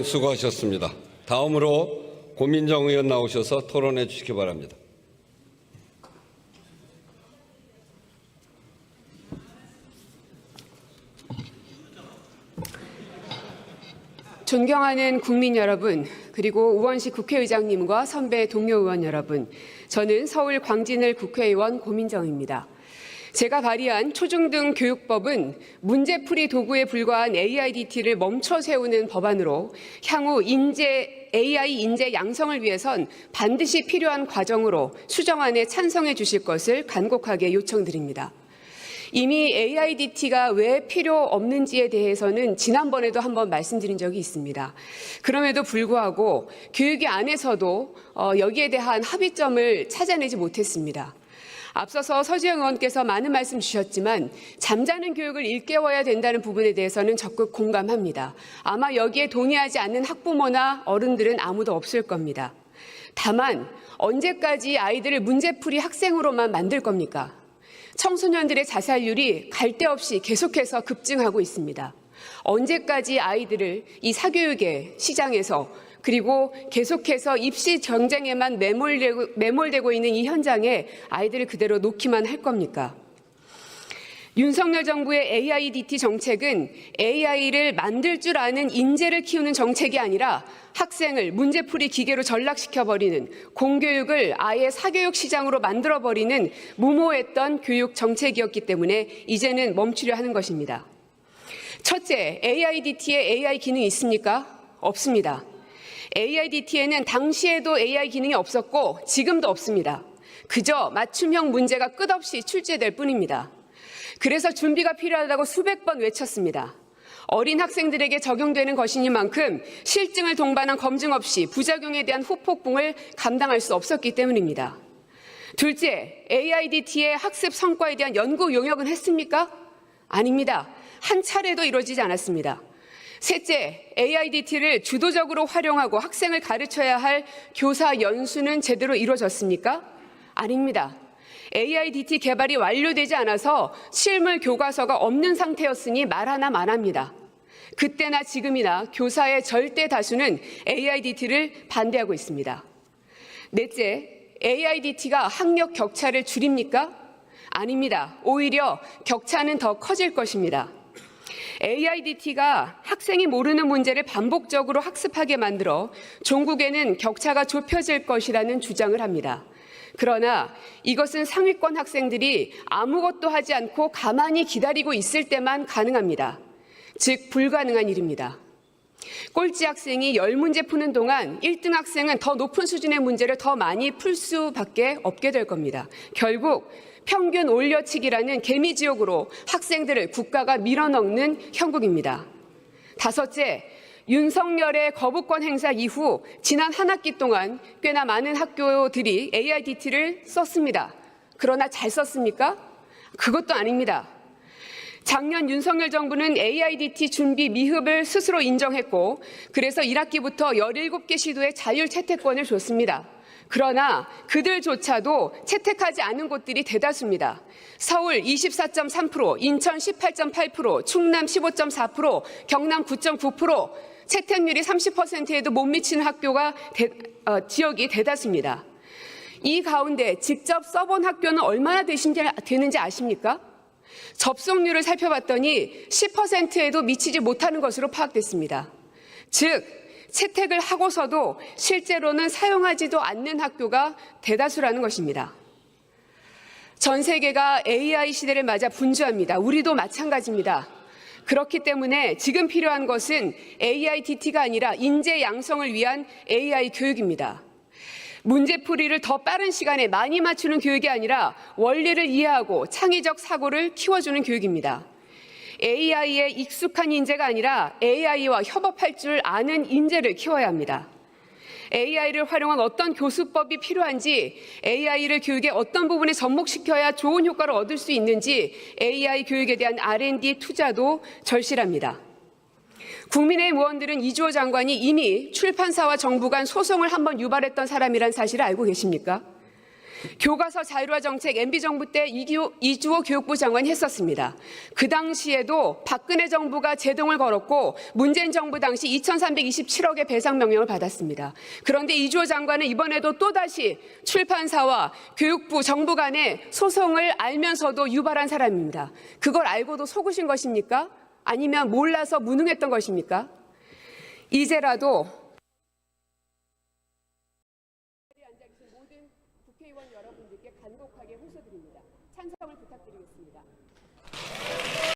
수고하셨습니다. 다음으로 고민정 의원 나오셔서 토론해 주시기 바랍니다. 존경하는 국민 여러분, 그리고 우원식 국회의장님과 선배 동료 의원 여러분, 저는 서울 광진을 국회의원 고민정입니다. 제가 발의한 초중등 교육법은 문제풀이 도구에 불과한 AIDT를 멈춰 세우는 법안으로 향후 AI 인재 양성을 위해선 반드시 필요한 과정으로 수정안에 찬성해 주실 것을 간곡하게 요청드립니다. 이미 AIDT가 왜 필요 없는지에 대해서는 지난번에도 한번 말씀드린 적이 있습니다. 그럼에도 불구하고 교육위 안에서도 여기에 대한 합의점을 찾아내지 못했습니다. 앞서서 서지영 의원께서 많은 말씀 주셨지만 잠자는 교육을 일깨워야 된다는 부분에 대해서는 적극 공감합니다. 아마 여기에 동의하지 않는 학부모나 어른들은 아무도 없을 겁니다. 다만 언제까지 아이들을 문제풀이 학생으로만 만들 겁니까? 청소년들의 자살률이 갈 데 없이 계속해서 급증하고 있습니다. 언제까지 아이들을 이 사교육의 시장에서 그리고 계속해서 입시 경쟁에만 매몰되고 있는 이 현장에 아이들을 그대로 놓기만 할 겁니까? 윤석열 정부의 AIDT 정책은 AI를 만들 줄 아는 인재를 키우는 정책이 아니라 학생을 문제풀이 기계로 전락시켜버리는, 공교육을 아예 사교육 시장으로 만들어버리는 무모했던 교육 정책이었기 때문에 이제는 멈추려 하는 것입니다. 첫째, AIDT에 AI 기능이 있습니까? 없습니다. AIDT에는 당시에도 AI 기능이 없었고 지금도 없습니다. 그저 맞춤형 문제가 끝없이 출제될 뿐입니다. 그래서 준비가 필요하다고 수백 번 외쳤습니다. 어린 학생들에게 적용되는 것이니만큼 실증을 동반한 검증 없이 부작용에 대한 후폭풍을 감당할 수 없었기 때문입니다. 둘째, AIDT의 학습 성과에 대한 연구 용역은 했습니까? 아닙니다. 한 차례도 이루어지지 않았습니다. 셋째, AIDT를 주도적으로 활용하고 학생을 가르쳐야 할 교사 연수는 제대로 이루어졌습니까? 아닙니다. AIDT 개발이 완료되지 않아서 실물 교과서가 없는 상태였으니 말 하나 만합니다. 그때나 지금이나 교사의 절대 다수는 AIDT를 반대하고 있습니다. 넷째, AIDT가 학력 격차를 줄입니까? 아닙니다. 오히려 격차는 더 커질 것입니다. AIDT가 학생이 모르는 문제를 반복적으로 학습하게 만들어 종국에는 격차가 좁혀질 것이라는 주장을 합니다. 그러나 이것은 상위권 학생들이 아무것도 하지 않고 가만히 기다리고 있을 때만 가능합니다. 즉 불가능한 일입니다. 꼴찌 학생이 10문제 푸는 동안 1등 학생은 더 높은 수준의 문제를 더 많이 풀 수밖에 없게 될 겁니다. 결국 평균 올려치기라는 개미지옥으로 학생들을 국가가 밀어넣는 형국입니다. 다섯째, 윤석열의 거부권 행사 이후 지난 한 학기 동안 꽤나 많은 학교들이 AIDT를 썼습니다. 그러나 잘 썼습니까? 그것도 아닙니다. 작년 윤석열 정부는 AIDT 준비 미흡을 스스로 인정했고 그래서 1학기부터 17개 시도에 자율 채택권을 줬습니다. 그러나 그들조차도 채택하지 않은 곳들이 대다수입니다. 서울 24.3%, 인천 18.8%, 충남 15.4%, 경남 9.9%, 채택률이 30%에도 못 미치는 지역이 대다수입니다. 이 가운데 직접 써본 학교는 얼마나 되는지 아십니까? 접속률을 살펴봤더니 10%에도 미치지 못하는 것으로 파악됐습니다. 즉, 채택을 하고서도 실제로는 사용하지도 않는 학교가 대다수라는 것입니다. 전 세계가 AI 시대를 맞아 분주합니다. 우리도 마찬가지입니다. 그렇기 때문에 지금 필요한 것은 AIDT가 아니라 인재 양성을 위한 AI 교육입니다. 문제풀이를 더 빠른 시간에 많이 맞추는 교육이 아니라 원리를 이해하고 창의적 사고를 키워주는 교육입니다. AI에 익숙한 인재가 아니라 AI와 협업할 줄 아는 인재를 키워야 합니다. AI를 활용한 어떤 교수법이 필요한지, AI를 교육의 어떤 부분에 접목시켜야 좋은 효과를 얻을 수 있는지 AI 교육에 대한 R&D 투자도 절실합니다. 국민의힘 의원들은 이주호 장관이 이미 출판사와 정부 간 소송을 한번 유발했던 사람이란 사실을 알고 계십니까? 교과서 자율화 정책 MB정부 때 이주호 교육부 장관이 했었습니다. 그 당시에도 박근혜 정부가 제동을 걸었고 문재인 정부 당시 2,327억의 배상 명령을 받았습니다. 그런데 이주호 장관은 이번에도 또다시 출판사와 교육부, 정부 간의 소송을 알면서도 유발한 사람입니다. 그걸 알고도 속으신 것입니까? 아니면 몰라서 무능했던 것입니까? 이제라도 모든 국회의원 여러분들께 간곡하게 호소드립니다. 찬성을 부탁드리겠습니다.